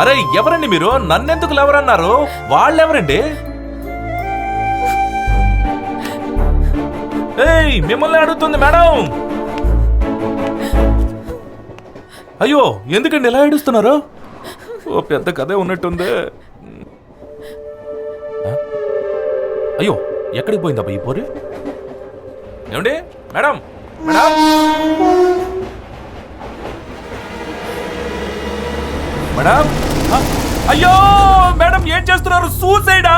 అరే ఎవరండి మీరు? నన్నెందుకు ఎవరన్నారు? వాళ్ళెవరండి? ఏయ్ మిమ్మల్ని అడుగుతుంది మేడం. అయ్యో ఎందుకండి ఎలా ఏడుస్తున్నారు? ఓ పెద్ద కథే ఉన్నట్టుంది. అయ్యో ఎక్కడికి పోయిందబ్బా ఈ పోరి? ఏమండి మేడం? మేడం మేడం అయ్యో మేడం ఏం చేస్తున్నారు? సూసైడా?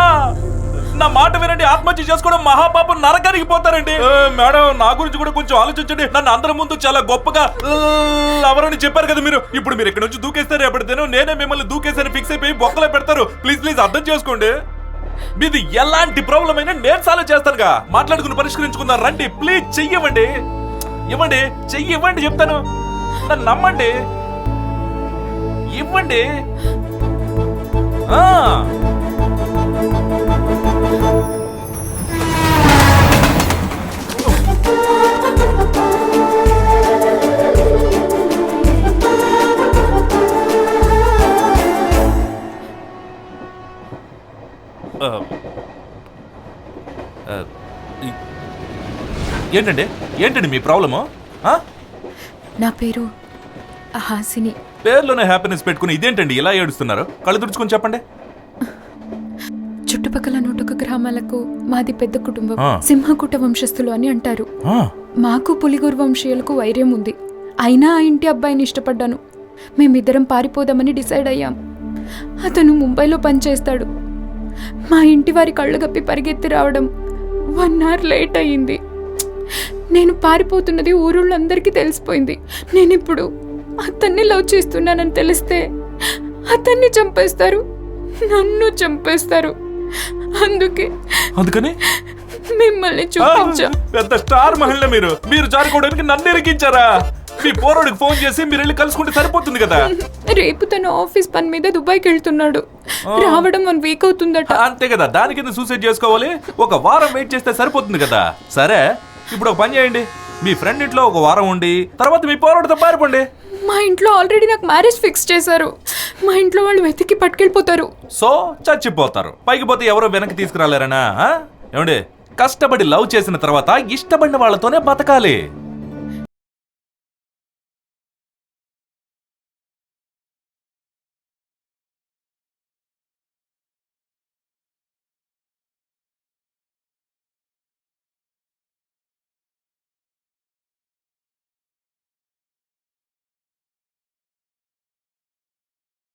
నా మాట వినండి, ఆత్మహత్య చేసుకోవడం మహాపాపం, నరకానికి పోతారండి. మేడం నా గురించి కూడా కొంచెం ఆలోచించండి. నన్ను అందరి ముందు చాలా గొప్పగా ఎవరని చెప్పారు కదా మీరు. ఇప్పుడు మీరు ఇక్కడ నుంచి దూకేస్తారు, ఎప్పటిదేనో నేనే మిమ్మల్ని దూకేసారి ఫిక్స్ అయిపోయి బొక్కలో పెడతారు. ప్లీజ్ ప్లీజ్ అర్థం చేసుకోండి. మీది ఎలాంటి ప్రాబ్లం అయినా నేను సాల్వ్ చేస్తానుగా. మాట్లాడుకుని పరిష్కరించుకుందాం రండి. ప్లీజ్ చెయ్యివ్వండి, ఇవ్వండి, చెయ్యి ఇవ్వండి చెప్తాను. నన్ను నమ్మండి, ఇవ్వండి. ఏంటండి ఏంటండి మీ ప్రాబ్లము? నా పేరు హాసిని. పేర్లోనే హ్యాపీనెస్ పెట్టుకుని ఇదేంటండి ఇలా ఏడుస్తున్నారు? కళ్ళు తుడుచుకొని చెప్పండి. చుట్టుపక్కల 101 గ్రామాలకు మాది పెద్ద కుటుంబం. సింహకుట వంశస్థులు అని అంటారు. మాకు పులిగూరు వంశీయులకు వైర్యం ఉంది. అయినా ఆ ఇంటి అబ్బాయిని ఇష్టపడ్డాను. మేమిద్దరం పారిపోదామని డిసైడ్ అయ్యాం. అతను ముంబైలో పనిచేస్తాడు. మా ఇంటి వారి కళ్ళు గప్పి పరిగెత్తి రావడం 1 hour లేట్ అయ్యింది. నేను పారిపోతున్నది ఊరోళ్ళందరికీ తెలిసిపోయింది. నేనిప్పుడు అతన్ని లవ్ చేస్తున్నానని తెలిస్తే అతన్ని చంపేస్తారు, నన్ను చంపేస్తారు. అందుకని మిమ్మల్ని చూపించా. పెద్ద స్టార్ మహిళ మీరు. మీరు జారుకోవడానికి నన్ను ఇరికించారా? మీ పోరోడికి ఫోన్ చేసి మీరు వెళ్ళి కలుసుకుంటే సరిపోతుంది కదా. రేపు తన ఆఫీస్ పని మీద దుబాయ్కి వెళ్తున్నాడు. రావడం 1 week అవుతుందట. అంతే కదా, దాని కింద సూసైడ్ చేసుకోవాలి. 1 వారం వెయిట్ చేస్తే సరిపోతుంది కదా. సరే ఇప్పుడు ఒక పని చేయండి, మీ ఫ్రెండ్ ఇంట్లో 1 వారం ఉండి తర్వాత మీ పోరోడితో పారిపోండి. మా ఇంట్లో ఆల్రెడీ నాకు మ్యారేజ్ ఫిక్స్ చేశారు. మా ఇంట్లో వాళ్ళు వెతికి పట్టుకెళ్ళిపోతారు. సో చచ్చిపోతారు. పైకి పోతే ఎవరో వెనక్కి తీసుకురాలేరనా? ఏమండి, కష్టపడి లవ్ చేసిన తర్వాత ఇష్టపడిన వాళ్ళతోనే బతకాలి.